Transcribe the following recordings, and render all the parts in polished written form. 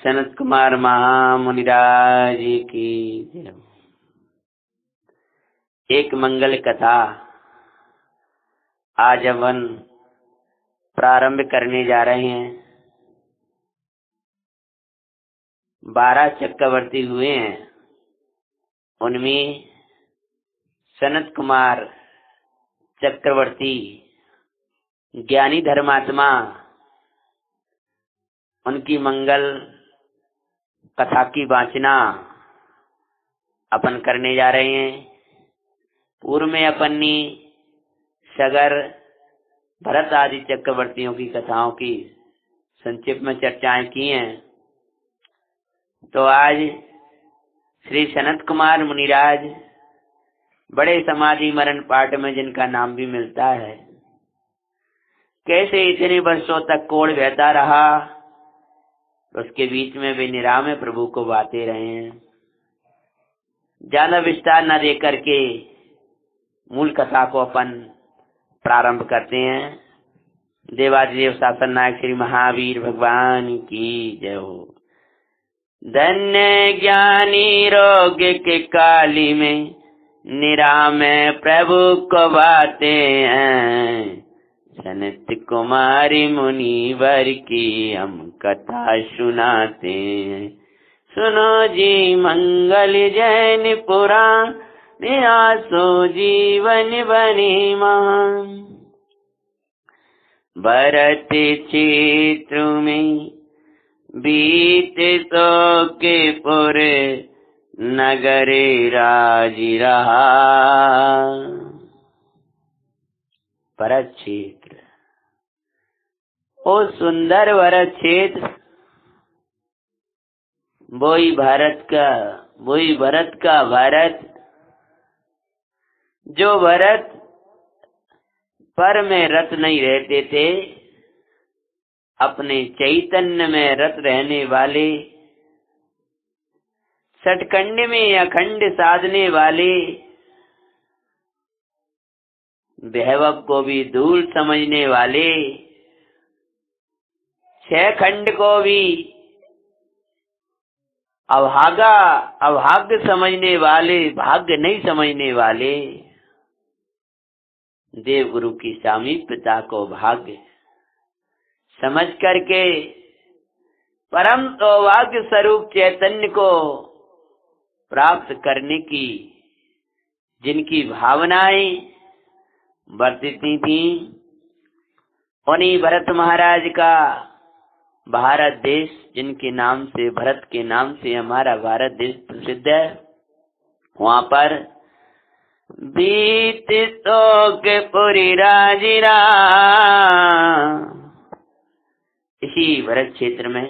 सनत कुमार महामुनिराज की जय। एक मंगल कथा आज अपन प्रारंभ करने जा रहे हैं। 12 चक्रवर्ती हुए हैं, उनमें सनत कुमार चक्रवर्ती ज्ञानी धर्मात्मा, उनकी मंगल कथा की वाचना अपन करने जा रहे हैं। पूर्व में अपन ने सगर, भरत आदि चक्रवर्तियों की कथाओं की संक्षिप्त में चर्चाएं की हैं। तो आज श्री सनत कुमार मुनिराज बड़े समाधि मरण पाठ में जिनका नाम भी मिलता है, कैसे इतने वर्षों तक कोढ़ बहता रहा, उसके बीच में वे निराम प्रभु को बाते रहे हैं। ज्यादा विस्तार न दे करके मूल कथा को अपन प्रारंभ करते हैं। देवादिदेव शासन नायक श्री महावीर भगवान की जय हो। धन्य ज्ञानी रोग के काली में निराम प्रभु को बाते हैं। सनत कुमारी मुनिवर की हम कथा सुनाते हैं। सुनो जी मंगल जैन पुराण, निरासो जीवन बनी महान। भरत क्षेत्र में बीत सो के पुर, नगरे राज रहा। भरत क्षेत्र, ओ सुंदर भरत क्षेत्र, वही भरत का भरत, जो भरत पर में रत नहीं रहते थे, अपने चैतन्य में रत रहने वाले, सटखंड में अखंड साधने वाले, वैभव को भी धूल समझने वाले, 6 खंड को भी अभाग्य समझने वाले, भाग्य नहीं समझने वाले, देव गुरु की सामीप्यता को भाग्य समझ करके परम सौभाग्य स्वरूप चैतन्य को प्राप्त करने की जिनकी भावनाएं वर्तिती थी, उन्हीं भरत महाराज का भारत देश, जिनके नाम से, भरत के नाम से हमारा भारत देश प्रसिद्ध है, वहाँ पर बीत शोक पुरी राजिरा, इसी भरत क्षेत्र में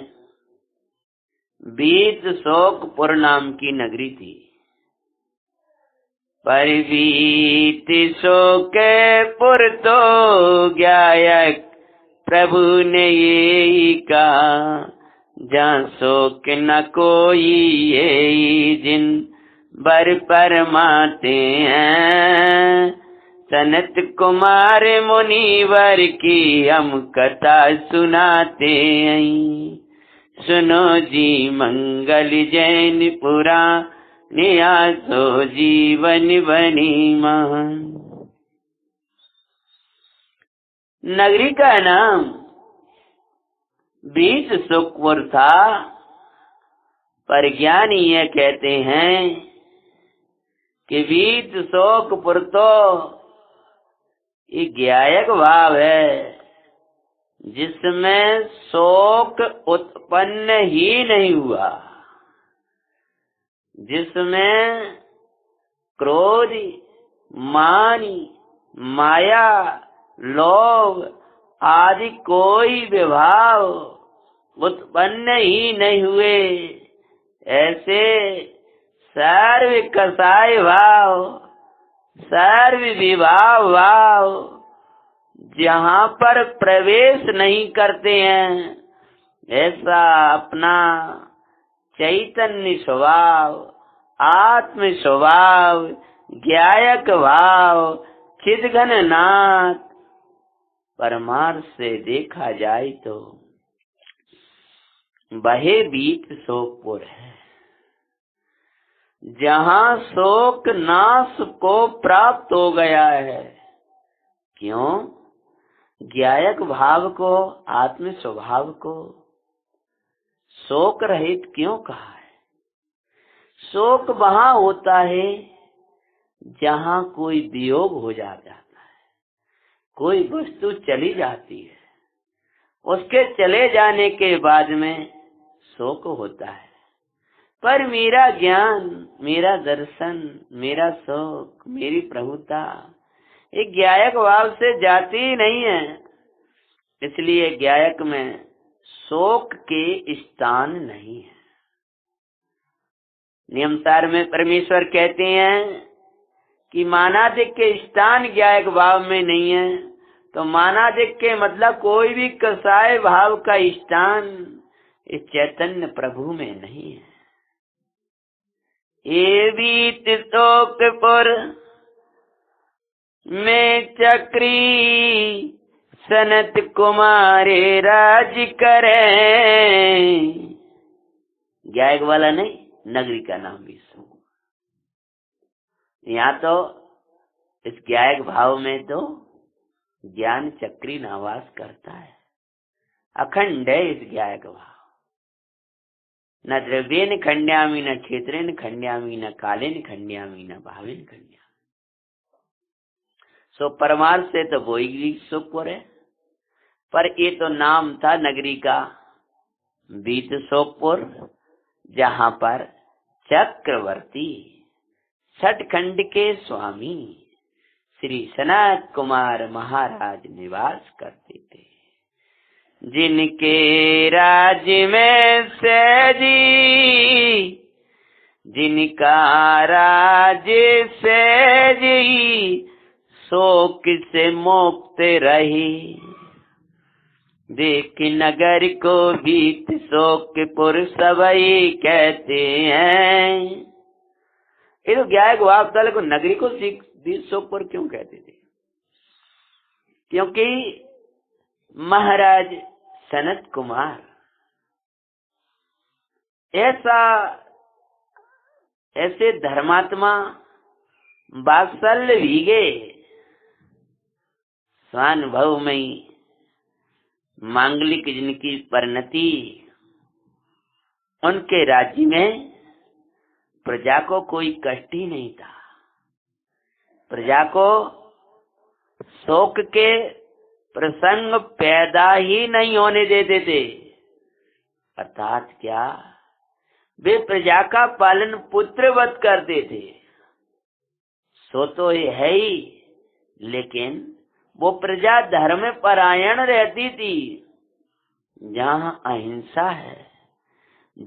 बीत शोकपुर नाम की नगरी थी। पर बीत शोकपुर तो गायक प्रभु ने ये कहा, जहाँ शोक न कोई ये जिन बर परमाते हैं। सनत कुमार मुनिवर की हम कथा सुनाते हैं। सुनो जी मंगल जैन पुराण, नियासो जीवन बनी महान। नगरी का नाम बीत शोकपुर था, पर ज्ञानी ये कहते हैं कि बीत शोकपुर तो ये ज्ञायक भाव है, जिसमें शोक उत्पन्न ही नहीं हुआ, जिसमें क्रोध, मान, माया, लोभ आदि कोई विभाव उत्पन्न ही नहीं हुए, ऐसे सर्व कसाय भाव, सर्व विभाव भाव जहाँ पर प्रवेश नहीं करते हैं, ऐसा अपना चैतन्य स्वभाव, आत्म स्वभाव, ज्ञायक भाव, चिद्घन नाथ परमार्थ से देखा जाए तो बहे बीत शोकपुर है, जहाँ शोक नाश को प्राप्त हो गया है। क्यों? ज्ञायक भाव को, आत्म स्वभाव को शोक रहित क्यों कहा है? शोक वहाँ होता है जहाँ कोई वियोग हो जाता है, कोई वस्तु चली जाती है, उसके चले जाने के बाद में शोक होता है। पर मेरा ज्ञान, मेरा दर्शन, मेरा शोक, मेरी प्रभुता एक ज्ञायक भाव से जाती ही नहीं है। इसलिए ज्ञायक में शोक के स्थान नहीं है। नियमसार में परमेश्वर कहते हैं कि मानाधिक के स्थान ज्ञायक भाव में नहीं है। तो मानाधिक के मतलब कोई भी कसाय भाव का स्थान इस चैतन्य प्रभु में नहीं है। ये बीत शोकपुर में चक्री सनत कुमारे राज करे। ज्ञायक वाला नहीं, नगरी का नाम भी सुन। यहाँ तो इस ज्ञायक भाव में तो ज्ञान चक्री नावास करता है, अखंड है इस ज्ञायक भाव। न द्रव्येन खंड्यामी, न क्षेत्रेन खंड्यामी, न कालेन खंड्यामी, न भावेन खंड्यामी। सो परमार्थ से तो वही शोकपुर है, पर ये तो नाम था नगरी का बीत शोकपुर, जहाँ पर चक्रवर्ती छठखंड के स्वामी श्री सनत कुमार महाराज निवास करते थे। जिनके राज्य में सहजी, जिनका राज्य सहजी, शोक से मुक्त रही। देख नगर को बीत शोकपुर सबई कहते हैं। ये तो ज्ञायक भाव को नगरी को बीत शोकपुर क्यों कहते थे? क्योंकि महाराज सनत कुमार ऐसे धर्मात्मा, वात्सल्य भीगे, स्वानुभवमयी, मांगलिक जिनकी परिणति, उनके राज्य में प्रजा को कोई कष्ट ही नहीं था। प्रजा को शोक के प्रसंग पैदा ही नहीं होने देते थे। अर्थात क्या? वे प्रजा का पालन पुत्रवत करते थे। सो तो ये है ही, लेकिन वो प्रजा धर्म परायण रहती थी। जहाँ अहिंसा है,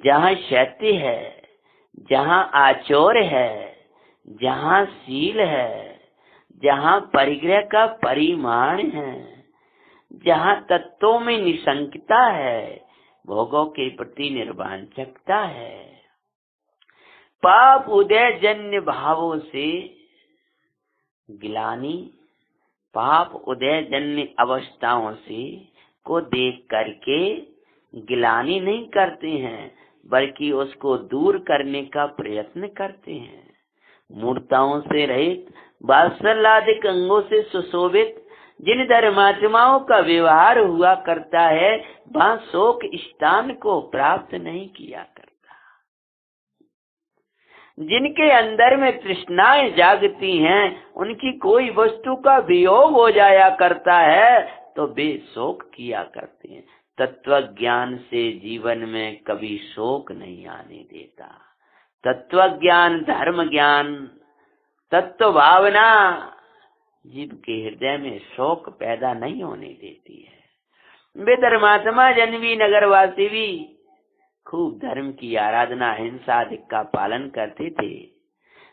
जहाँ सत्य है, जहाँ आचोर है, जहाँ शील है, जहाँ परिग्रह का परिमाण है, जहाँ तत्वों में निशंकता है, भोगों के प्रति निर्वांछकता है, पाप उदय जन्य भावों से गिलानी, पाप उदय जन्य अवस्थाओं से को देख करके गिलानी नहीं करते हैं, बल्कि उसको दूर करने का प्रयत्न करते हैं। मूर्ताओं से रहित, वात्सल्यादिक अंगों से सुशोभित जिन धर्मात्माओं का व्यवहार हुआ करता है, वहाँ शोक स्थान को प्राप्त नहीं किया करता। जिनके अंदर में तृष्णाएं जागती हैं, उनकी कोई वस्तु का वियोग हो जाया करता है तो वे शोक किया करते हैं। तत्व ज्ञान से जीवन में कभी शोक नहीं आने देता। तत्व ज्ञान, धर्म ज्ञान, तत्व भावना जीव के हृदय में शोक पैदा नहीं होने देती है। वे धर्मात्मा जन भी, नगरवासी भी खूब धर्म की आराधना, हिंसा आदि का पालन करते थे।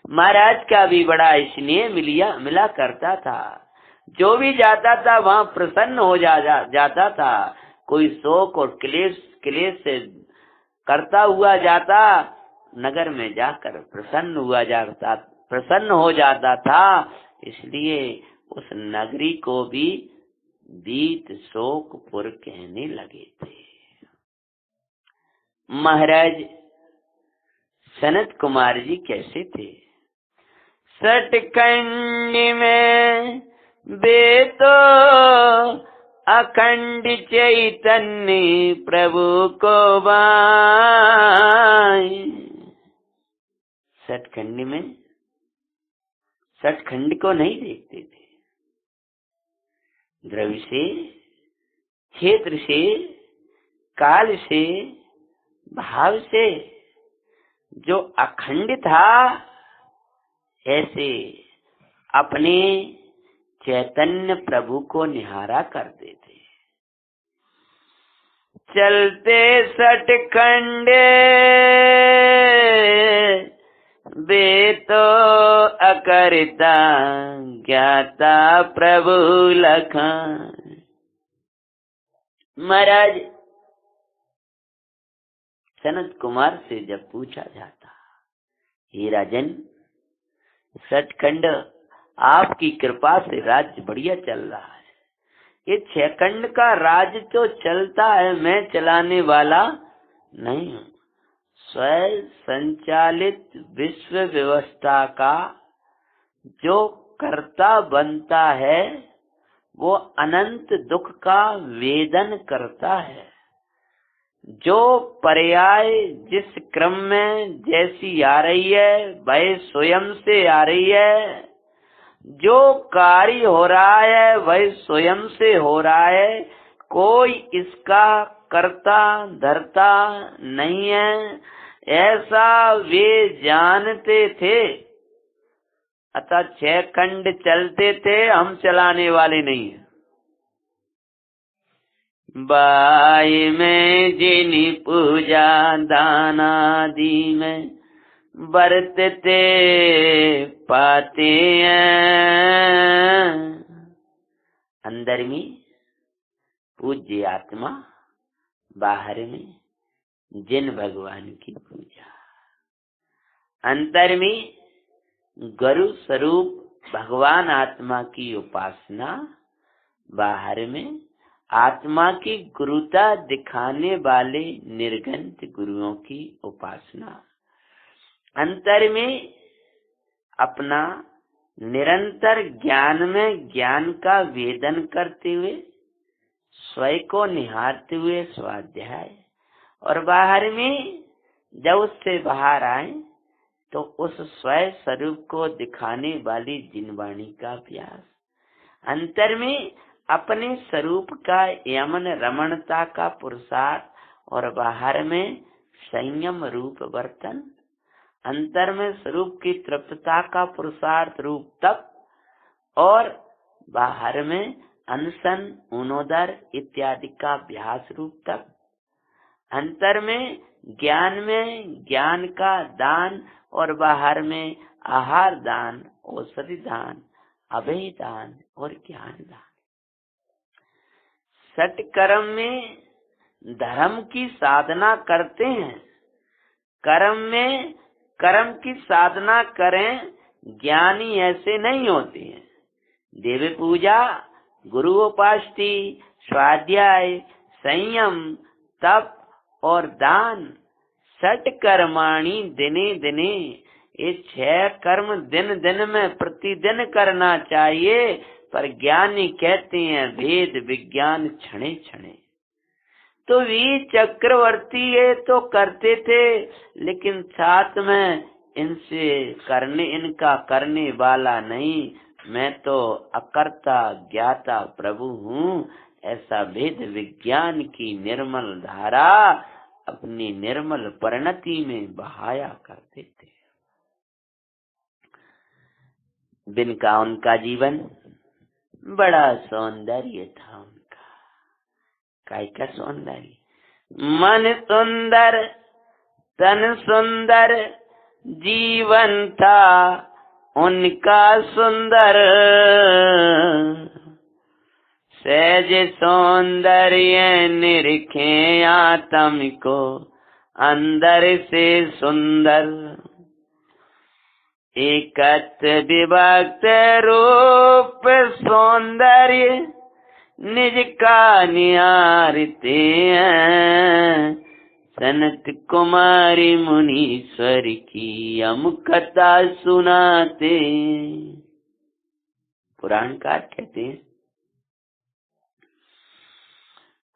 महाराज का भी बड़ा स्नेह मिला करता था। जो भी जाता था वहाँ प्रसन्न हो जाता था। कोई शोक और क्लेश से करता हुआ जाता, नगर में जाकर प्रसन्न हो जाता था। इसलिए उस नगरी को भी बीत शोकपुर कहने लगे थे। महाराज सनत कुमार जी कैसे थे? सटखंड में वे तो अखंड चैतन्य प्रभु को बाय। सटखंड में सटखंड को नहीं देखते थे, द्रव्य से, क्षेत्र से, काल से, भाव से जो अखंड था, ऐसे अपने चैतन्य प्रभु को निहारा करते थे। चलते सटखंड वे तो अकर्ता ज्ञाता प्रभु लखान। महाराज सनत कुमार से जब पूछा जाता, हे राजन, सटखंड आपकी कृपा से राज्य बढ़िया चल रहा है, ये 6 खंड का राज्य तो चलता है, मैं चलाने वाला नहीं हूँ। स्वयं संचालित विश्व व्यवस्था का जो कर्ता बनता है वो अनंत दुख का वेदन करता है। जो पर्याय जिस क्रम में जैसी आ रही है वह स्वयं से आ रही है, जो कार्य हो रहा है वह स्वयं से हो रहा है, कोई इसका कर्ता धर्ता नहीं है, ऐसा वे जानते थे। अतः 6 खंड चलते थे, हम चलाने वाले नहीं हैं। बाई में जिनी पूजा दानादि में बरतते पाते हैं। अंदर में पूज्य आत्मा, बाहर में जिन भगवान की पूजा। अंतर में गुरु स्वरूप भगवान आत्मा की उपासना, बाहर में आत्मा की गुरुता दिखाने वाले निर्गंत गुरुओं की उपासना। अंतर में अपना निरंतर ज्ञान में ज्ञान का वेदन करते हुए, स्वयं को निहारते हुए स्वाध्याय, और बाहर में जब उससे बाहर आए तो उस स्वयं स्वरूप को दिखाने वाली जिनवाणी का अभ्यास। अंतर में अपने स्वरूप का यमन रमणता का पुरुषार्थ, और बाहर में संयम रूप वर्तन। अंतर में स्वरूप की तृप्तता का पुरुषार्थ रूप तप, और बाहर में अनशन उनोदर इत्यादि का अभ्यास रूप तप। अंतर में ज्ञान का दान, और बाहर में आहार दान, औषधि दान, अभय दान और ज्ञान दान। सटकर्म में धर्म की साधना करते हैं, कर्म में कर्म की साधना करें, ज्ञानी ऐसे नहीं होते हैं। देव पूजा, गुरु उपासना, स्वाध्याय, संयम, तप और दान, सटकर्माणि दिने दिने, ये 6 कर्म दिन दिन में प्रतिदिन करना चाहिए। पर ज्ञानी कहते हैं भेद विज्ञान क्षणे क्षणे। तो वीर चक्रवर्ती ये तो करते थे, लेकिन साथ में इनका करने वाला नहीं, मैं तो अकर्ता ज्ञाता प्रभु हूँ, ऐसा वेद विज्ञान की निर्मल धारा अपनी निर्मल परिणति में बहाया करते थे। दिन का उनका जीवन बड़ा सौंदर्य था। उनका काय का सौंदर्य, मन सुंदर तन सुंदर जीवन था उनका सुंदर, सहज सौंदर्य निरखे आत्म को अंदर से सुंदर, एकत विभक्त रूप सौंदर्य निज का निहारते हैं, सनत कुमारी मुनीश्वर की हम कथा सुनाते। पुराणकार कहते हैं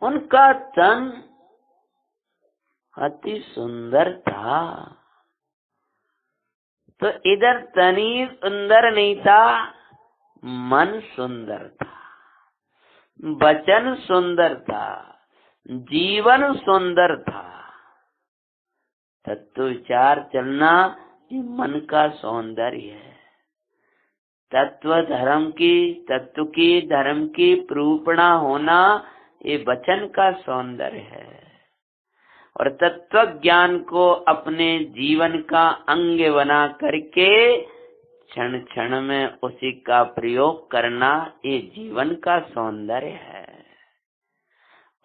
उनका तन अति सुंदर था, तो इधर तन ही सुंदर नहीं था, मन सुंदर था, वचन सुंदर था, जीवन सुंदर था। तत्व विचार चलना ये मन का सौंदर्य है। तत्व की धर्म की प्रूपणा होना ये वचन का सौंदर्य है। और तत्व ज्ञान को अपने जीवन का अंग बना करके क्षण क्षण में उसी का प्रयोग करना ये जीवन का सौंदर्य है।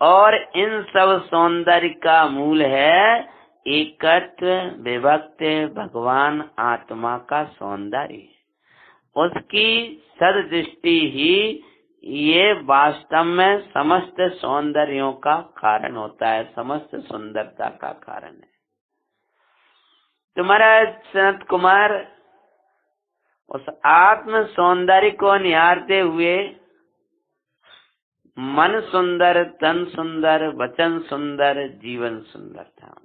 और इन सब सौंदर्य का मूल है एकत्व विभक्त भगवान आत्मा का सौंदर्य। उसकी सददृष्टि ही ये वास्तव में समस्त सौंदर्यों का कारण होता है, समस्त सुंदरता का कारण है। तुम्हारा सनत कुमार उस आत्म सौंदर्य को निहारते हुए मन सुंदर, तन सुंदर, वचन सुंदर, जीवन सुंदर था उनका।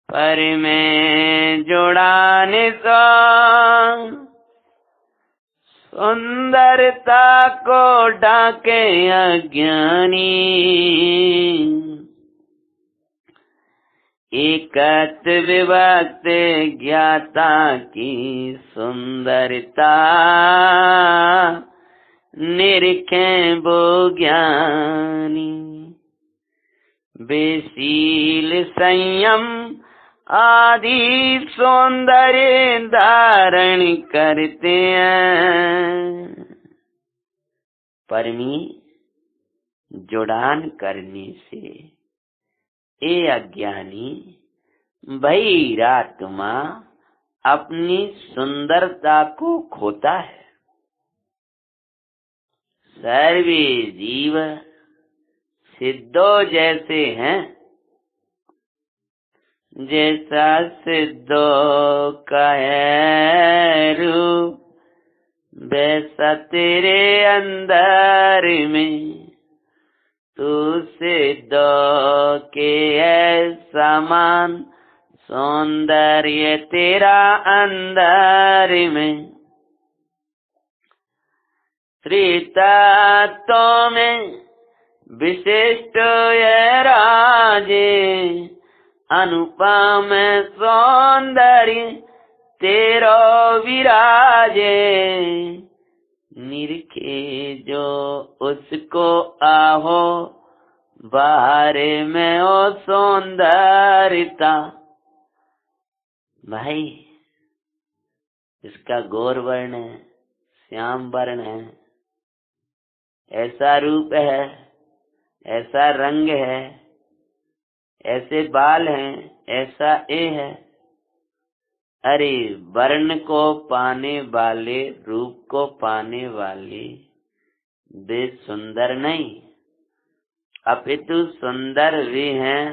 पर मैं जुड़ाने सो सुंदरता को ढाके अज्ञानी, एकत विभक्त ज्ञाता की सुंदरता, निरखें वो ज्ञानी। बेशील संयम आदि सौंदर्य धारण करते हैं, परमी जुड़ान करने से ये अज्ञानी बहिरात्मा अपनी सुंदरता को खोता है। सर्वे जीव सिद्धो जैसे हैं, जैसा सिद्धो का है रूप, वैसा तेरे अंदर में तू सिद्धो के है समान, सौंदर्य तेरा अंदर में। त्रितत्व में विशिष्ट ये राजे, अनुपम सौंदर्य तेरो विराजे। निरखे जो उसको आहो, बाहर में ओ सौंदर्यता। भाई इसका गौर वर्ण है, श्याम वर्ण है, ऐसा रूप है, ऐसा रंग है, ऐसे बाल हैं, ऐसा ये है। अरे वर्ण को पाने वाले, रूप को पाने वाले वे सुंदर नहीं, अपितु सुंदर वे हैं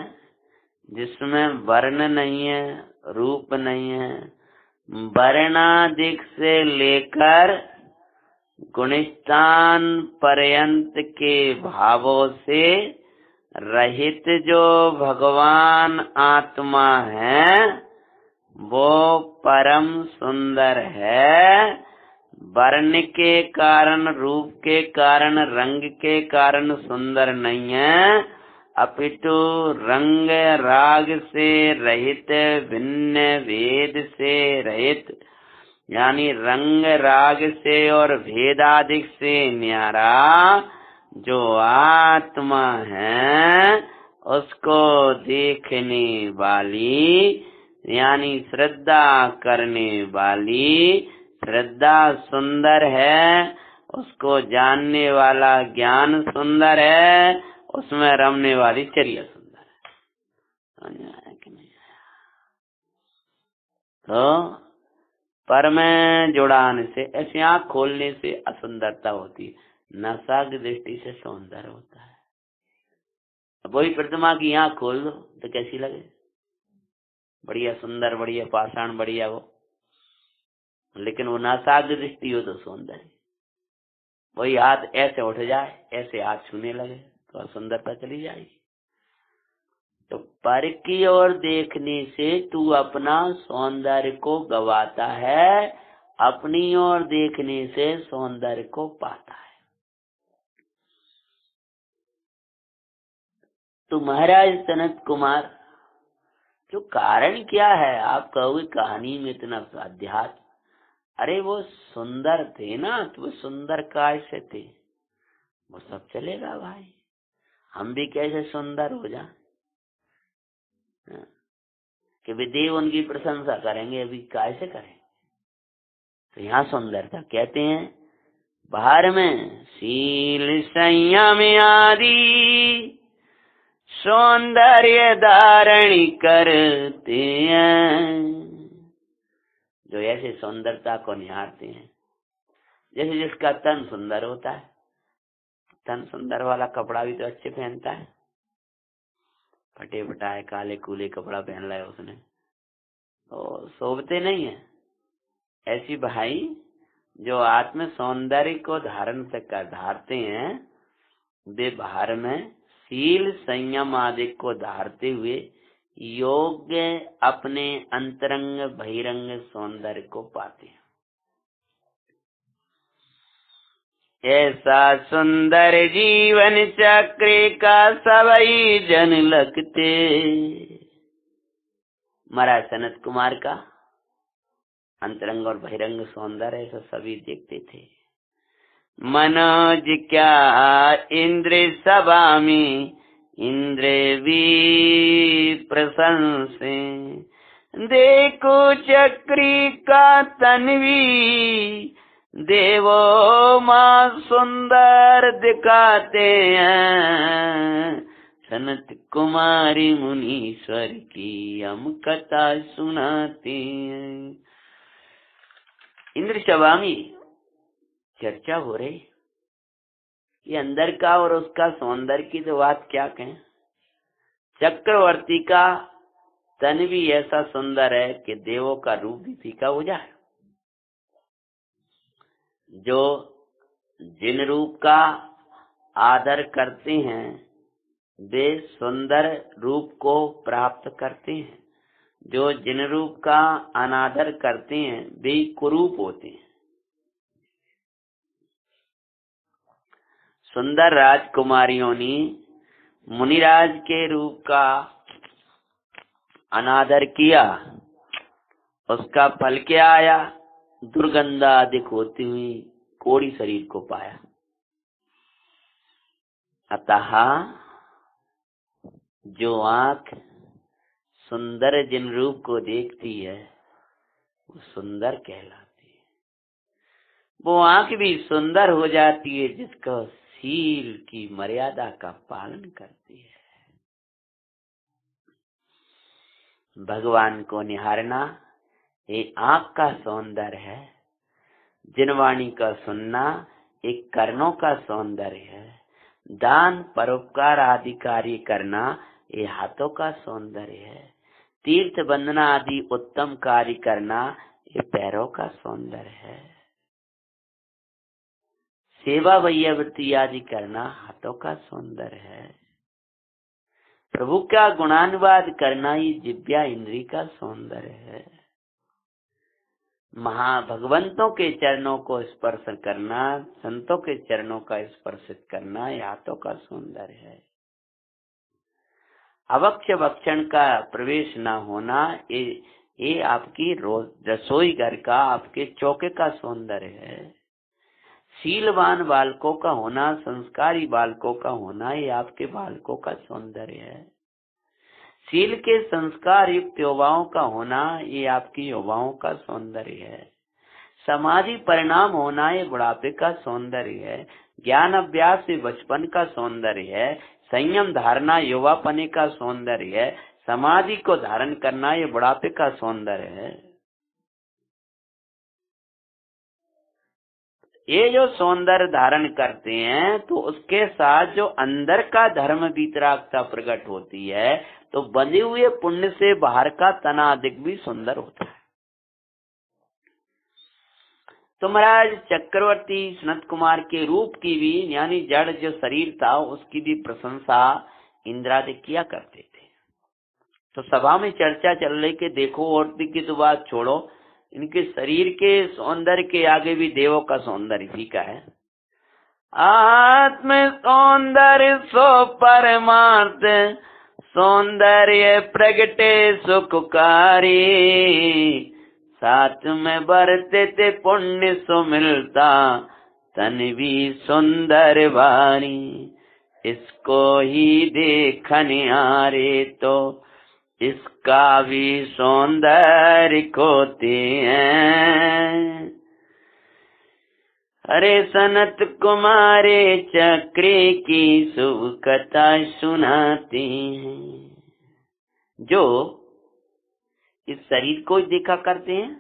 जिसमें वर्ण नहीं है, रूप नहीं है, वर्णादिक से लेकर गुणस्थान पर्यंत के भावों से रहित जो भगवान आत्मा है वो परम सुंदर है। वर्ण के कारण, रूप के कारण, रंग के कारण सुंदर नहीं है, अपितु रंग राग से रहित, भिन्न भेद से रहित, यानी रंग राग से और भेदादिक से न्यारा जो आत्मा है उसको देखने वाली, यानी श्रद्धा करने वाली, श्रद्धा सुंदर है, उसको जानने वाला ज्ञान सुंदर है, उसमें रमने वाली चर्या सुंदर है कि नहीं? तो पर में जुड़ान से, ऐसी आँख खोलने से असुंदरता होती है, नशा की दृष्टि से सौंदर्य होता है। वही प्रतिमा की आँख खोल दो तो कैसी लगे, बढ़िया सुंदर, बढ़िया पाषाण, बढ़िया वो, लेकिन वो नासाग्र दृष्टि हो तो सौंदर्य। वही हाथ ऐसे उठ जाए, ऐसे हाथ छूने लगे तो सुंदरता चली जाएगी। तो पर की ओर देखने से तू अपना सौंदर्य को गवाता है, अपनी ओर देखने से सौंदर्य को पाता है। तो महाराज सनत कुमार, जो कारण क्या है, आप कहोगे कहानी में इतना अध्यात्म, अरे वो सुंदर थे ना, तो वो सुंदर कैसे थे, वो सब चलेगा भाई, हम भी कैसे सुंदर हो जाए, कि भी देव उनकी प्रशंसा करेंगे, अभी कैसे करें। तो यहाँ सुंदरता कहते हैं बाहर में शील संयम आदि सौंदर्य धारण करते हैं, जो ऐसे सौंदर्यता को निहारते हैं। जैसे जिसका तन सुंदर होता है, तन सुंदर वाला कपड़ा भी तो अच्छे पहनता है, फटे फटाए काले कूले कपड़ा पहन लाए उसने तो शोभते नहीं है। ऐसी भाई जो आत्म सौंदर्य को धारण कर धारते हैं, वे बाहर में शील संयम आदि को धारते हुए योग्य अपने अंतरंग बहिरंग सौंदर्य को पाते हैं। ऐसा सुंदर जीवन चक्र का सबई जन लगते। महाराज सनत कुमार का अंतरंग और बहिरंग सौंदर्य ऐसा सभी देखते थे। मनोज क्या इंद्र सभा में इंद्र भी प्रशंसे, देखो चक्री का तन्वी देवो माँ सुंदर दिखाते हैं। सनत कुमारी मुनीश्वर की हम कथा सुनाते हैं। इंद्र सभा में चर्चा हो रही, ये अंदर का और उसका सौंदर्य की तो बात क्या कहें। चक्रवर्ती का तन भी ऐसा सुंदर है कि देवों का रूप भी फीका हो जाए। जो जिन रूप का आदर करते हैं वे सुंदर रूप को प्राप्त करते हैं, जो जिन रूप का अनादर करते हैं वे कुरूप होते हैं। सुंदर राजकुमारियों ने मुनिराज के रूप का अनादर किया, उसका फल क्या आया, दुर्गंधा अधिक होती हुई कोढ़ी शरीर को पाया। अतः जो आंख सुंदर जिन रूप को देखती है वो सुंदर कहलाती है। वो आंख भी सुंदर हो जाती है जिसका शील की मर्यादा का पालन करती है। भगवान को निहारना ये आंख का सौंदर्य है, जिनवाणी का सुनना एक कर्णों का सौंदर्य है, दान परोपकार आदि कार्य करना ये हाथों का सौंदर्य है, तीर्थ वंदना आदि उत्तम कार्य करना ये पैरों का सौंदर्य है, सेवा वैयावृत्ति आदि करना हाथों का सौंदर्य है, प्रभु का गुणानुवाद करना ये जिह्वा इंद्री का सौंदर्य है, महाभगवंतों के चरणों को स्पर्श करना, संतों के चरणों का स्पर्शित करना ये हाथों का सौंदर्य है। अवक्ष भक्षण का प्रवेश न होना ये आपकी रसोई घर का आपके चौके का सौंदर्य है। शीलवान बालकों का होना, संस्कारी बालकों का होना ये आपके बालकों का सौंदर्य है। शील के संस्कार युक्त युवाओं का होना ये आपकी युवाओं का सौंदर्य है। समाधि परिणाम होना ये बुढ़ापे का सौंदर्य है। ज्ञान अभ्यास से बचपन का सौंदर्य है। संयम धारणा युवापने का सौंदर्य है। समाधि को धारण करना ये बुढ़ापे का सौंदर्य है। ये जो सौंदर्य धारण करते हैं तो उसके साथ जो अंदर का धर्म वीतरागता प्रकट होती है, तो बंधे हुए पुण्य से बाहर का तनादिक भी सुंदर होता है। तो महाराज चक्रवर्ती सनत कुमार के रूप की भी, यानी जड़ जो शरीर था उसकी भी प्रशंसा इंद्रादिक किया करते थे। तो सभा में चर्चा चल रही कि देखो, औरती की तो बात छोड़ो, इनके शरीर के सौंदर्य के आगे भी देवों का सौंदर्य फीका है। आत्म सौंदर्य सो परमार्थ, सौंदर्य प्रगटे सुखकारी, साथ में बरते ते पुण्य सो मिलता, तन भी सुंदर भारी, इसको ही देखने आरे तो इसका भी सौंदर्य खोते हैं। अरे सनत कुमारे चक्रे की शुभ कथा सुनाते हैं। जो इस शरीर को देखा करते हैं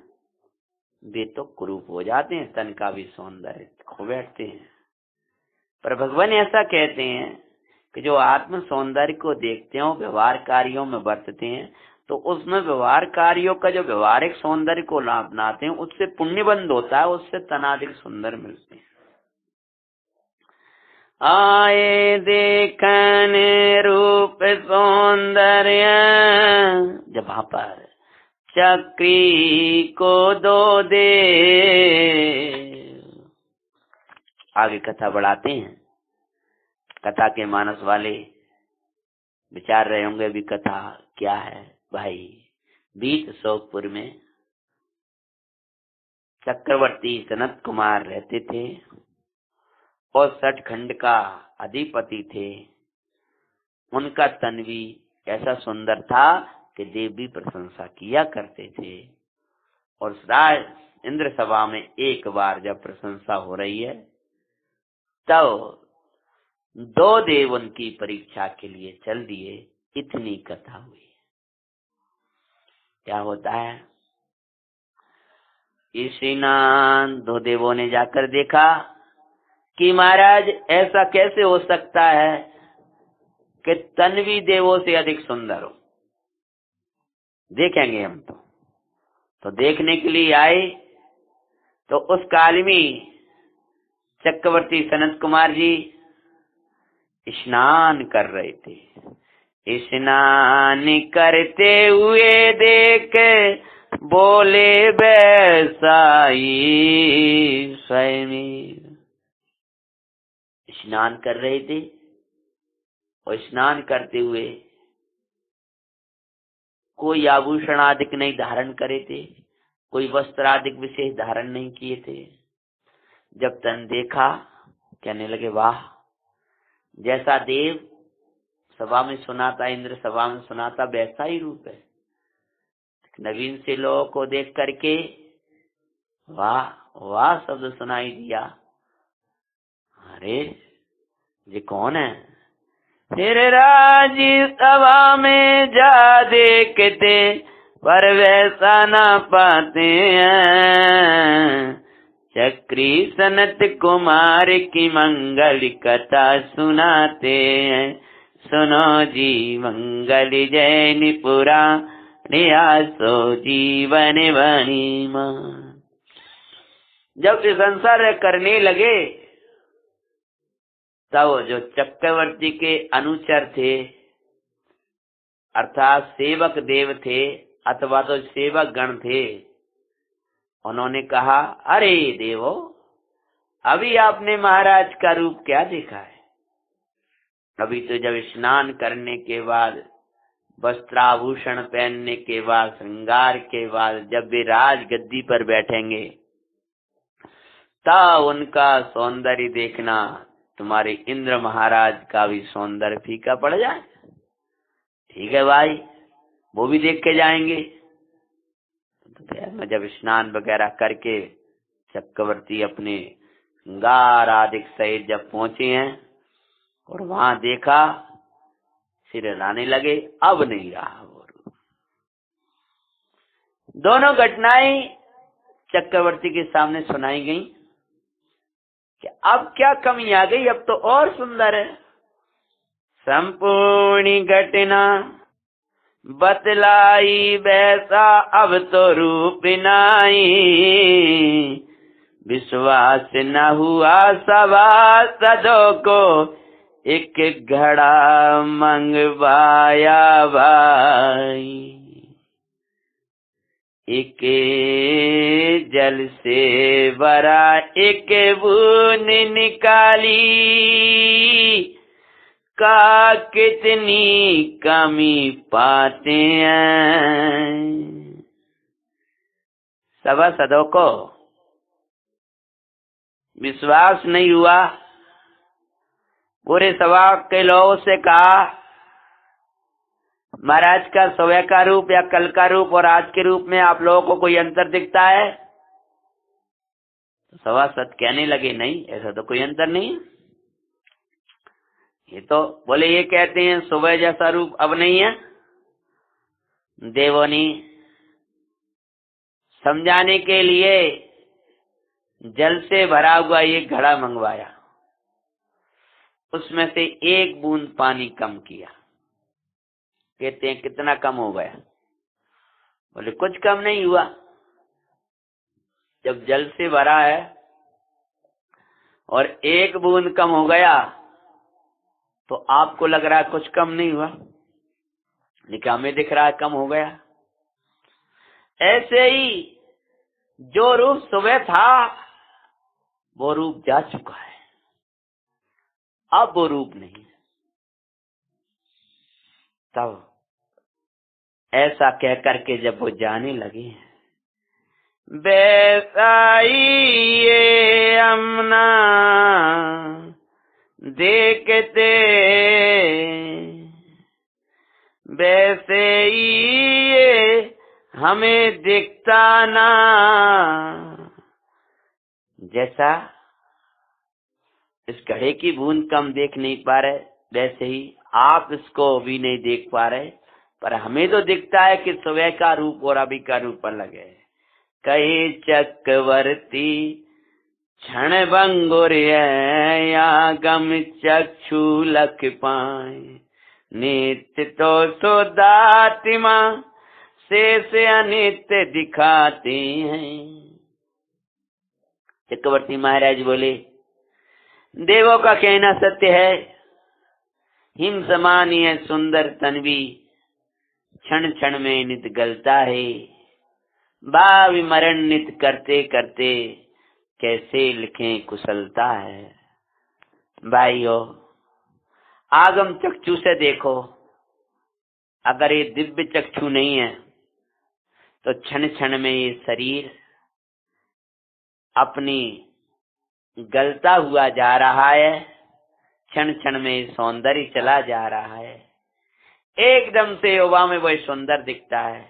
वे तो कुरूप हो जाते हैं, तन का भी सौंदर्य खो बैठते हैं। पर भगवान ऐसा कहते हैं कि जो आत्म सौंदर्य को देखते हैं, व्यवहार कार्यों में बरतते हैं, तो उसमें व्यवहार कार्यों का जो व्यवहारिक सौंदर्य को अपनाते हैं उससे पुण्य बंद होता है, उससे तनादिक सुंदर मिलते हैं। आए देखने रूप सौंदर्य, जब वहां पर चक्री को दो दे, आगे कथा बढ़ाते हैं। कथा के मानस वाले विचार रहे होंगे भी कथा क्या है भाई। बीच शोकपुर में चक्रवर्ती सनत कुमार रहते थे और सचखंड का अधिपति थे। उनका तन भी ऐसा सुंदर था कि देव भी प्रशंसा किया करते थे। और राज इंद्र सभा में एक बार जब प्रशंसा हो रही है, तब दो देव उनकी परीक्षा के लिए चल दिए। इतनी कथा हुई। क्या होता है, ईश्वरीनाथ दो देवों ने जाकर देखा कि महाराज ऐसा कैसे हो सकता है कि तन्वी देवों से अधिक सुंदर हो। देखेंगे हम तो देखने के लिए आए। तो उस काल में चक्रवर्ती सनत कुमार जी स्नान कर रहे थे। स्नान करते हुए देख बोले बैसाई स्वयं। स्नान कर रहे थे और स्नान करते हुए कोई आभूषण आदिक नहीं धारण करे थे, कोई वस्त्र आदिक विशेष धारण नहीं किए थे। जब तन देखा, कहने लगे वाह, जैसा देव सभा में सुनाता, इंद्र सभा में सुनाता, वैसा ही रूप है। नवीन से लोगों को देख करके वाह वाह शब्द सुनाई दिया। अरे ये कौन है? फिर राज सभा में जा देखते पर वैसा ना पाते हैं। चक्री सनत कुमार की मंगल कथा सुनाते हैं। सुनो जी मंगल जैन पुरा नियासो जीवन बनी मां। जब संसार करने लगे, तब जो चक्रवर्ती के अनुचर थे, अर्थात सेवक देव थे अथवा तो सेवक गण थे, उन्होंने कहा अरे देवो, अभी आपने महाराज का रूप क्या देखा है? अभी तो जब स्नान करने के बाद, वस्त्राभूषण पहनने के बाद, श्रृंगार के बाद जब वे राज गद्दी पर बैठेंगे, तब उनका सौंदर्य देखना तुम्हारे इंद्र महाराज का भी सौंदर्य फीका पड़ जाए। ठीक है भाई, वो भी देख के जाएंगे। तो में जब स्नान वगैरह करके चक्रवर्ती अपने श्रृंगार आदि सहित जब पहुंचे हैं और वहां देखा, सिर हिलाने लगे, अब नहीं रहा वो। दोनों घटनाएं चक्रवर्ती के सामने सुनाई गई। कि अब क्या कमी आ गई, अब तो और सुंदर है। संपूर्ण घटना बतलाई वैसा अब तो रूप नाई, विश्वास न हुआ सभासदों को एक घड़ा मंगवाया भाई। एक जल से भरा एक बूंद निकाली, का कितनी कमी पाते हैं। सभासदों को विश्वास नहीं हुआ। पूरे सभा के लोगों से कहा, महाराज का सुबह का रूप या कल का रूप और आज के रूप में आप लोगों को कोई अंतर दिखता है? तो सभासद कहने लगे, नहीं, ऐसा तो कोई अंतर नहीं है। ये तो बोले, ये कहते हैं सुबह जैसा रूप अब नहीं है। देवों ने समझाने के लिए जल से भरा हुआ एक घड़ा मंगवाया, उसमें से एक बूंद पानी कम किया। कहते हैं कितना कम हो गया? बोले कुछ कम नहीं हुआ। जब जल से भरा है और एक बूंद कम हो गया तो आपको लग रहा है कुछ कम नहीं हुआ, लेकिन हमें दिख रहा है कम हो गया। ऐसे ही जो रूप सुबह था वो रूप जा चुका है, अब वो रूप नहीं। तब ऐसा कह करके जब वो जाने लगे, वैसाई ये अमना देखते, वैसे ही ये हमें दिखता ना। जैसा इस घड़े की बूंद कम देख नहीं पा रहे, वैसे ही आप इसको भी नहीं देख पा रहे, पर हमें तो दिखता है कि सुबह का रूप और अभी का रूप अलग है। कहे चक्रवर्ती क्षण भंगुर या गम चक्षु लख पाए, नित्य तो सुदातिमा से अनित्य दिखाते हैं। चक्रवर्ती महाराज बोले, देवों का कहना सत्य है। हिम समान यह सुंदर तन्वी क्षण क्षण में नित गलता है, भावी मरण नित करते करते कैसे लिखें कुशलता है। भाइयों, आगम चक्षु से देखो, अगर ये दिव्य चक्षु नहीं है तो क्षण क्षण में ये शरीर अपनी गलता हुआ जा रहा है, क्षण क्षण में सौंदर्य चला जा रहा है। एकदम से युवा में वही सुंदर दिखता है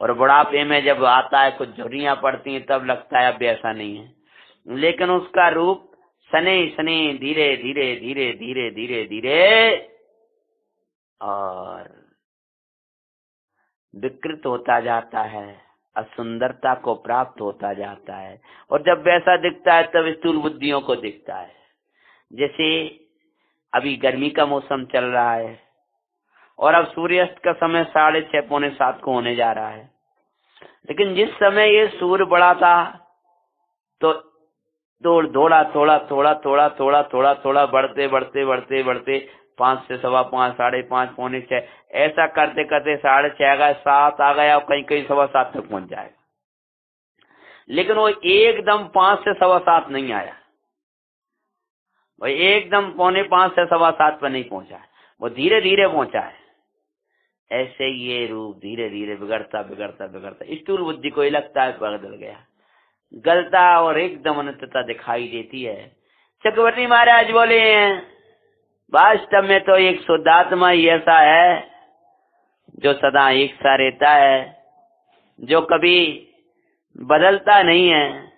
और बुढ़ापे में जब आता है, कुछ झुर्रियां पड़ती हैं, तब लगता है अब ऐसा नहीं है। लेकिन उसका रूप सने सने धीरे धीरे धीरे धीरे धीरे धीरे और विकृत होता जाता है, असुंदरता को प्राप्त होता जाता है। और जब वैसा दिखता है तब स्थूल बुद्धियों को दिखता है। जैसे अभी गर्मी का मौसम चल रहा है और अब सूर्यास्त का समय 6:30 पौने 7 को होने जा रहा है, लेकिन जिस समय ये सूर्य बड़ा था तो थोड़ा थोड़ा थोड़ा थोड़ा थोड़ा थोड़ा थोड़ा बढ़ते बढ़ते बढ़ते बढ़ते 5 से 5:15, 5:30, पौने 6, ऐसा करते करते 6:30 आ गया, 7 आ गया और कहीं कहीं 7:15 तक पहुंच जाएगा। लेकिन वो एकदम 5 से 7:15 नहीं आया, वो एकदम 4:45 से 7:15 पर नहीं पहुंचा, वो धीरे धीरे पहुंचा है। ऐसे ये रूप धीरे धीरे बिगड़ता बिगड़ता बिगड़ता स्थूल बुद्धि को ही लगता है बदल गया, गलता और एकदम अनंतता दिखाई देती है। चक्रवर्ती महाराज बोले हैं, वास्तव में तो एक शुद्धात्मा ही ऐसा है जो सदा एक सा रहता है, जो कभी बदलता नहीं है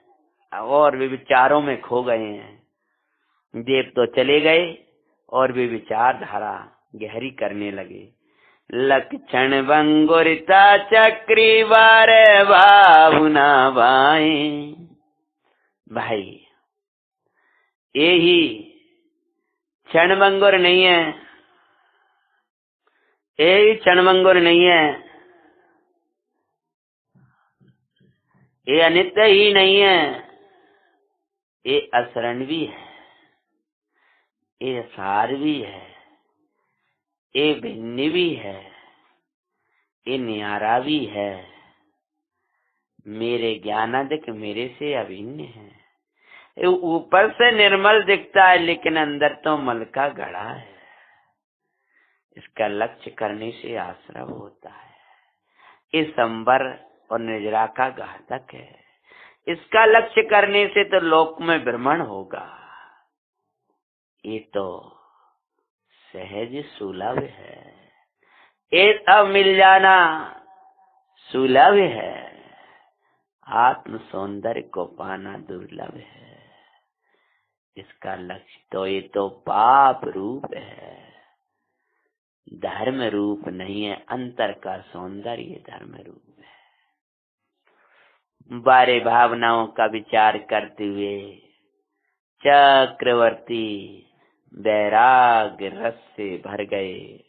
और वे विचारों में खो गए हैं। देव तो चले गए और वे विचारधारा गहरी करने लगे। लक्षण भंगुरता चक्री बारे भावना भाई। भाई ये ही क्षणभंगुर नहीं है, ये ही क्षणभंगुर नहीं है, ये अनित्य ही नहीं है, ये असरण भी है, ये सार भी है, ये भिन्न भी है, ये न्यारा भी है, मेरे ज्ञानादिक मेरे से अभिन्न है। ये ऊपर से निर्मल दिखता है लेकिन अंदर तो मल का घड़ा है। इसका लक्ष्य करने से आश्रव होता है। ये संबर और निर्जरा का घातक है। इसका लक्ष्य करने से तो लोक में भ्रमण होगा। ये तो सहज सुलभ है, ये अब मिल जाना सुलभ है, आत्म सौंदर्य को पाना दुर्लभ है। इसका लक्ष्य तो ये तो पाप रूप है, धर्म रूप नहीं है। अंतर का सौंदर्य धर्म रूप है। बारे भावनाओं का विचार करते हुए चक्रवर्ती वैराग्य रस से भर गए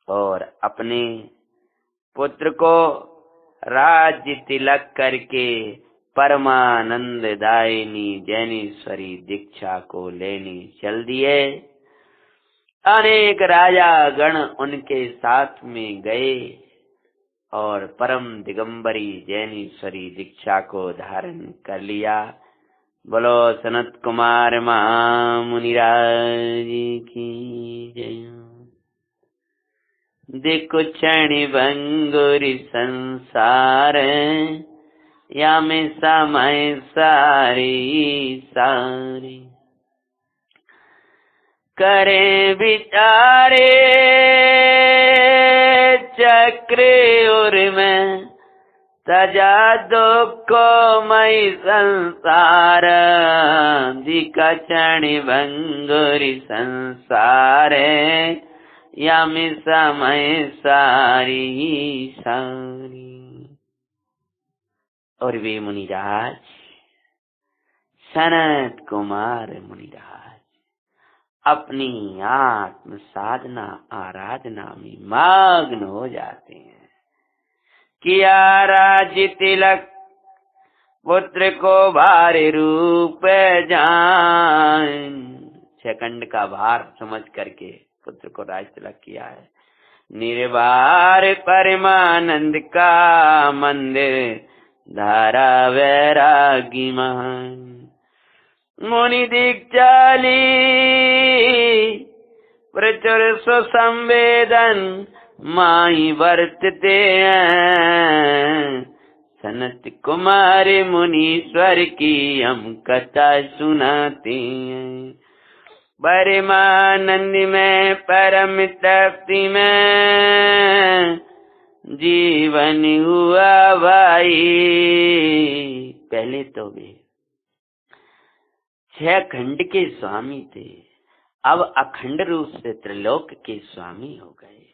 और अपने पुत्र को राज्य तिलक करके परमानंद दायिनी जैनेश्वरी दीक्षा को लेने चल दिए। अनेक राजा गण उनके साथ में गए और परम दिगंबरी जैनेश्वरी दीक्षा को धारण कर लिया। बोलो सनत कुमार महामुनिराज की जय। देखो क्षण भंगुर संसार, या में समय सारी सारी, करे विचारे चक्र और में तजा दुख मई संसार। दिका क्षण भंगुर संसार, या में समय सारी सारी। और वे मुनिराज सनत कुमार मुनिराज अपनी आत्म साधना आराधना में मग्न हो जाते हैं। किया राज्य तिलक पुत्र को भार रूप जान। छखंड का भार समझ करके पुत्र को राज तिलक किया है। निर्वार परमानंद का मंदिर धारा वैरागी महान। मुनि दीक्षा ली प्रचुर सुसंवेदन माई वर्तते हैं। सनत कुमार मुनीश्वर की हम कथा सुनाते हैं। परमानंद में परम तृप्ति में जीवन हुआ भाई। पहले तो वे 6 खंड के स्वामी थे, अब अखंड रूप से त्रिलोक के स्वामी हो गए।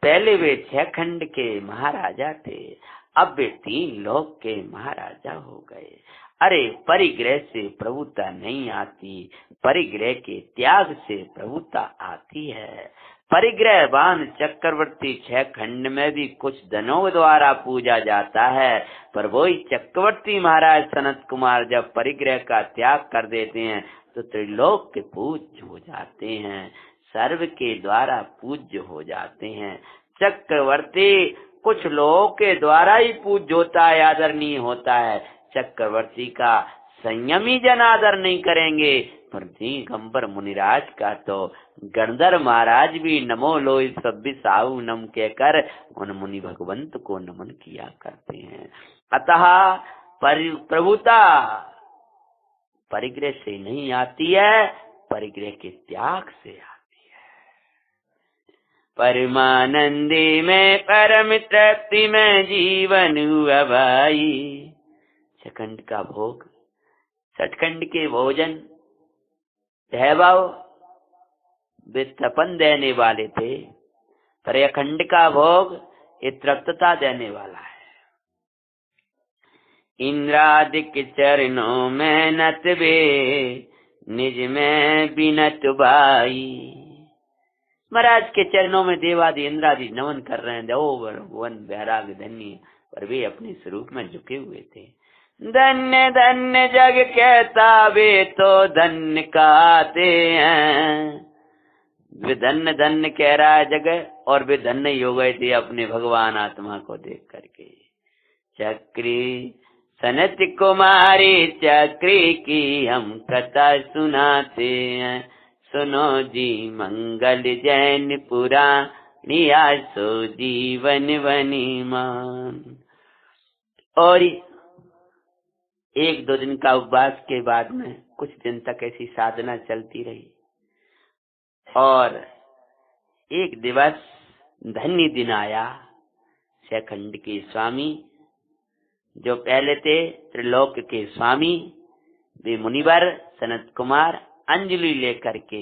पहले वे 6 खंड के महाराजा थे, अब वे 3 लोक के महाराजा हो गए। अरे परिग्रह से प्रभुता नहीं आती, परिग्रह के त्याग से प्रभुता आती है। परिग्रहवान चक्रवर्ती 6 खंड में भी कुछ धनों द्वारा पूजा जाता है, पर वही चक्रवर्ती महाराज सनत कुमार जब परिग्रह का त्याग कर देते हैं तो त्रिलोक के पूज्य हो जाते हैं, सर्व के द्वारा पूज्य हो जाते हैं। चक्रवर्ती कुछ लोगों के द्वारा ही पूज्य होता है, आदरणीय होता है। चक्रवर्ती का संयमी जन आदर नहीं करेंगे, पर दिगंबर मुनिराज का तो गणधर महाराज भी नमो लोई सभ्य साहु नम कहकर उन मुनि भगवंत को नमन किया करते हैं। अतः प्रभुता परिग्रह से नहीं आती है, परिग्रह के त्याग से आती है। परमानंदी में परम तृप्ति में जीवन हुआ भाई। छठखंड का भोग, छठखंड के भोजन वैभव वे तपन देने वाले थे, पर अखंड का भोग ये तृप्तता देने वाला है। इंद्रादिक चरणों में नतबे निज में बिनत भाई। महाराज के चरणों में देवादि इंद्रादि नमन कर रहे हैं, देवो भुवन बैराग धन्य, पर वे अपने स्वरूप में झुके हुए थे। धन्य धन्य जग कहता वे तो धन्य कहते हैं। वे धन्य धन्य कह रहा है जगह, और वे धन्य हो गए थे अपने भगवान आत्मा को देख करके। चक्री सनत कुमारी चक्री की हम कथा सुनाते हैं, सुनो जी मंगल जैन पुराणी आसो जीवन बनी मान। और एक दो दिन का उपवास के बाद में कुछ दिन तक ऐसी साधना चलती रही, और एक दिवस धन्य दिन आया। शेखंड के स्वामी जो पहले थे त्रिलोक के स्वामी, वे मुनिवर सनत कुमार अंजलि लेकर के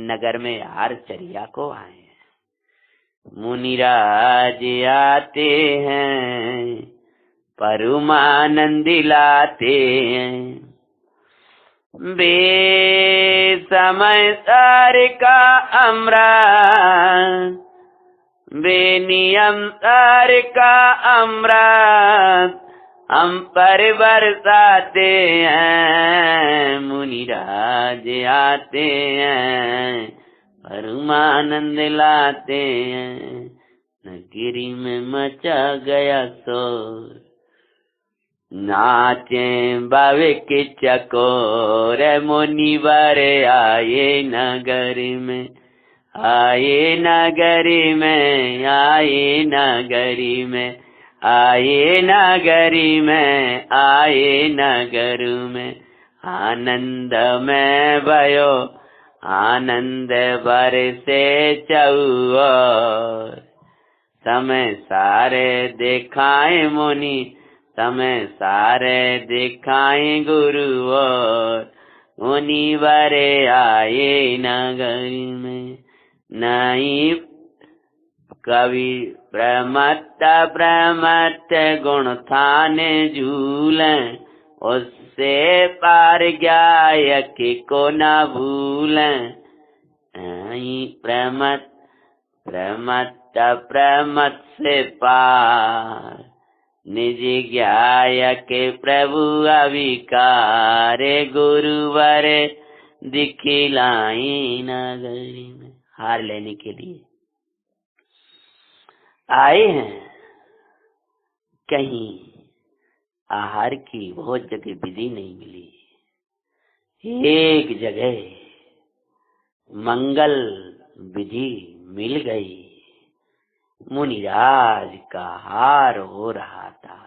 नगर में हरचर्या को आए। मुनिराज आते हैं परमानंद लाते हैं, बे समय सार का अमृत, बेनियम सार का अमृत हम पर बरसाते हैं। मुनिराज आते हैं परमानंद लाते हैं, नगरी में मचा गया शोर, नाचे बावे के चकोर, मुनिवर आए नगर में, आए नगरी में, आए नगरी में, आए नगरी में, आए नगर में। आनंद में भयो आनंद बरसे चौर, समय सारे दिखाए मुनि, समय सारे दिखाए गुरु, और मुनिवर आए नगरी में। नहीं कवि प्रमत्त प्रमत्त गुण थाने झूलें, उससे पार गायक को न भूलें। नहीं प्रमत्त प्रमत्त प्रमत्त से पार, निज गायक प्रभु अविकार, गुरुवर दिखिलाई नगरी में। हार लेने के लिए आए हैं, कहीं आहार की बहुत जगह विधि नहीं मिली, एक जगह मंगल विधि मिल गई। मुनिराज का हार हो रहा था,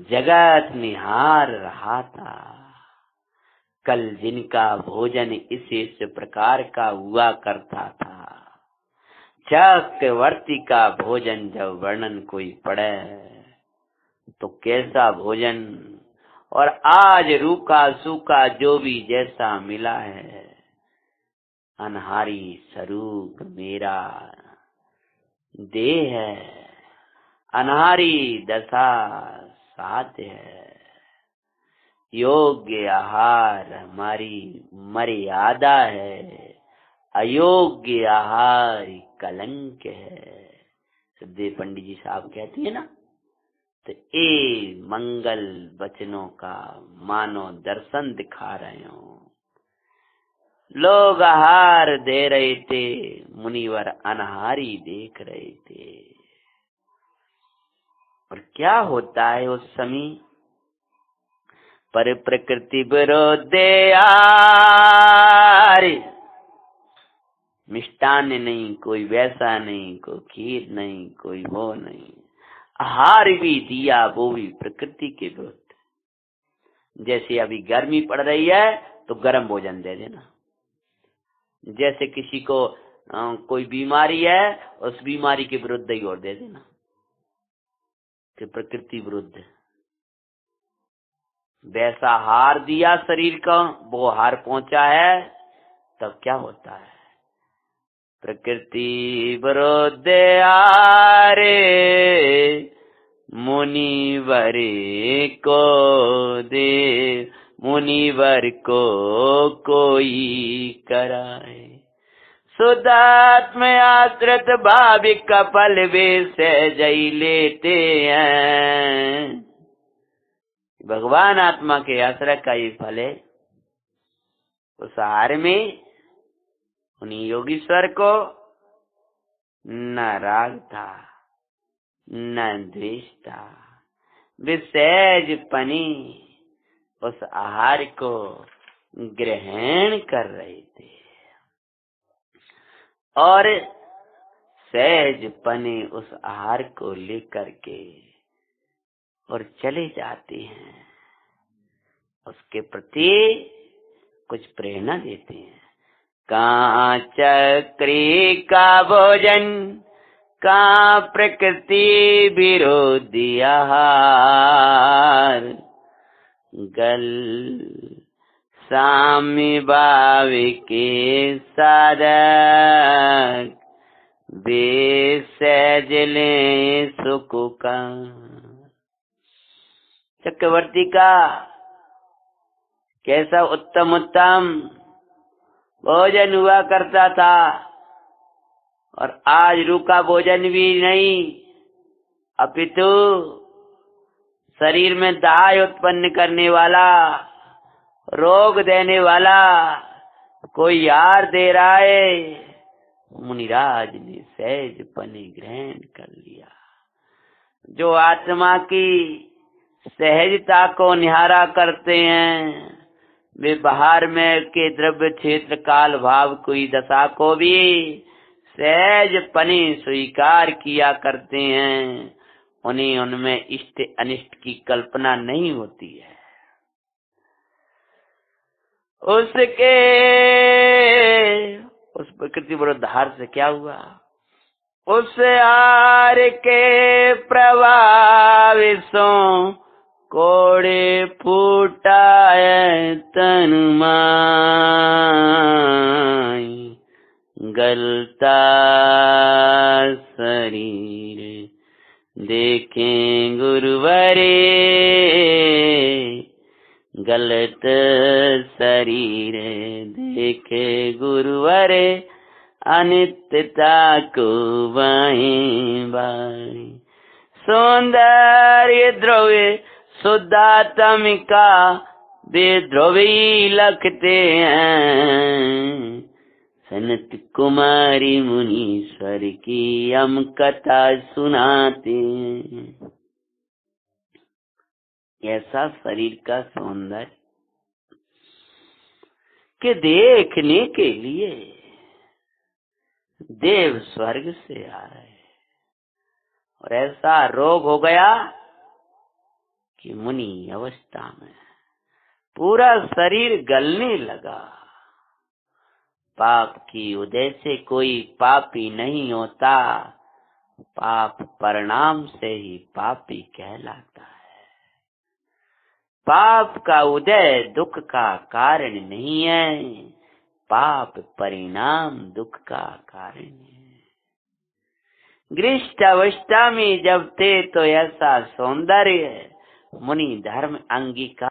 जगत निहार रहा था। कल जिनका भोजन इस प्रकार का हुआ करता था, चक्रवर्ती का भोजन जब वर्णन कोई पढ़े तो कैसा भोजन, और आज रूखा सूखा जो भी जैसा मिला है, अनहारी स्वरूप मेरा देह है, अनहारी दशा साथ है। योग्य आहार हमारी मर्यादा है, अयोग्य आहार कलंक है। सुखदेव पंडित जी साहब कहती है ना, तो ए मंगल वचनों का मानो दर्शन दिखा रहे हो। लोग आहार दे रहे थे, मुनिवर अनहारी देख रहे थे। और क्या होता है उस समय, पर प्रकृति विरोधे आरे, मिष्टान नहीं, कोई वैसा नहीं, कोई खीर नहीं, कोई वो नहीं। आहार भी दिया वो भी प्रकृति के विरुद्ध। जैसे अभी गर्मी पड़ रही है तो गर्म भोजन दे देना, जैसे किसी को कोई बीमारी है उस बीमारी के विरुद्ध ही और दे देना, कि प्रकृति विरुद्ध। वैसा हार दिया शरीर का, वो हार पहुंचा है, तब क्या होता है, प्रकृति विरुद्ध आरे, मुनिवरे को दे मुनिवर को कोई कराए। शुद्धात्म आश्रित भाविक का फल वे सहजई लेते हैं। भगवान आत्मा के आश्रय का ये फल है। उस आहार में उन्हीं योगीश्वर को न राग था न द्वेष था, वे सहज पनी उस आहार को ग्रहण कर रहे थे और सहज पने उस आहार को लेकर के और चले जाते हैं, उसके प्रति कुछ प्रेरणा देते हैं। कहाँ चक्री का भोजन, कहाँ प्रकृति विरोधी आहार, गल साम्य भाव के साधक वे सहज ले सुख का। चक्रवर्ती का कैसा उत्तम उत्तम भोजन हुआ करता था और आज रूखा भोजन भी नहीं, अपितु शरीर में दाह उत्पन्न करने वाला, रोग देने वाला कोई यार दे रहा है। मुनिराज ने सहज पने ग्रहण कर लिया। जो आत्मा की सहजता को निहारा करते हैं, वे बाहर में के द्रव्य क्षेत्र काल भाव कोई दशा को भी सहज पने स्वीकार किया करते हैं। उन्हें उनमें इष्ट अनिष्ट की कल्पना नहीं होती है। उसके उस प्रकृति विरोधार से क्या हुआ? उस आहार के प्रभाविसों कोड़े फूटा है तन माय, गलता शरीर देखें गुरुवरे, गलत शरीर देखे गुरुवरे, अनित्यता को बाएं बाएं। सौंदर्य द्रव्य शुद्धात्मिका वे द्रव्य लखते हैं। सनत कुमारी मुनीश्वर की हम कथा सुनाते हैं। ऐसा शरीर का सौंदर्य के देखने के लिए देव स्वर्ग से आ रहे हैं और ऐसा रोग हो गया कि मुनि अवस्था में पूरा शरीर गलने लगा। पाप की उदय से कोई पापी नहीं होता, पाप परिणाम से ही पापी कहलाता है। पाप का उदय दुख का कारण नहीं है, पाप परिणाम दुख का कारण है। गृहस्थ अवस्था में जब थे तो ऐसा सौंदर्य मुनि धर्म अंगीकार